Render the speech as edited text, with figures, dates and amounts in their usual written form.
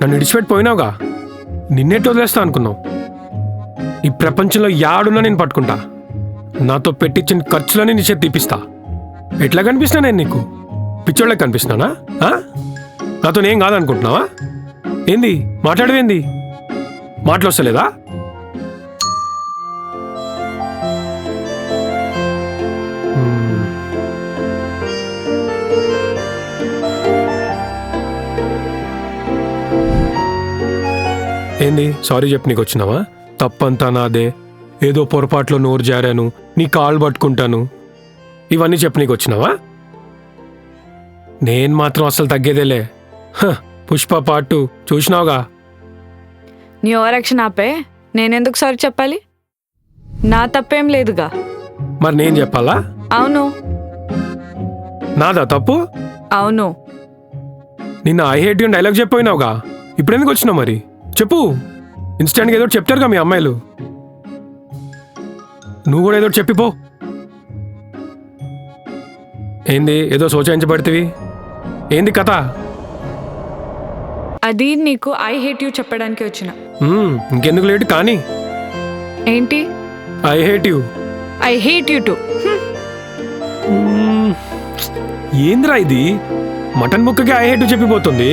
నన్ను విడిచిపెట్టిపోయినావుగా, నిన్నేటి వదిలేస్తా అనుకున్నావు? ఈ ప్రపంచంలో యాడున్నా నేను పట్టుకుంటా. నాతో పెట్టించిన ఖర్చులని నీ చేతి తీపిస్తా. ఎట్లా కనిపిస్తున్నా నేను నీకు? పిచ్చోళ్ళకి కనిపిస్తున్నానా? నాతో నేను కాదనుకుంటున్నావా? ఏంది మాట్లాడవేంది? మాటలు వస్తలేదా? ఏంది సారీ చెప్పి నీకు వచ్చినావా? తప్పంతా నాదే, ఏదో పొరపాట్లో నోరు జారాను, నీ కాళ్ళు పట్టుకుంటాను, ఇవన్నీ చెప్పి నీకు వచ్చినావా? నేను మాత్రం అసలు తగ్గేదేలే. పుష్ప పార్ట్ 2 చూసినావుగా. నీ ఓవర్ యాక్షన్ ఆపే. నేనెందుకు సారీ చెప్పాలి? నా తప్పేం లేదుగా. మరి నేను చెప్పాలా? అవును. నాదా తప్పు? అవును. నిన్న ఐ హేట్ యూ డైలాగ్ చెప్పిపోయినావుగా, ఇప్పుడు ఎందుకు వచ్చినావు? మరి చెప్పు. ఇన్స్టెంట్గా ఏదో చెప్తారుగా మీ అమ్మాయిలు, నువ్వు కూడా ఏదో చెప్పిపో. ఏంది ఏదో సోచాయించబడితివి? ఏంది కథ? అది నీకు ఐ హేట్ యూ చెప్పడానికి వచ్చిన. ఇంకెందుకు లేట్ కానీ. ఏంటి? I hate you. I hate you to. ఏందిరా ఇది? మటన్ ముక్కకి ఐ హేట్ యూ చెప్పిపోతుంది.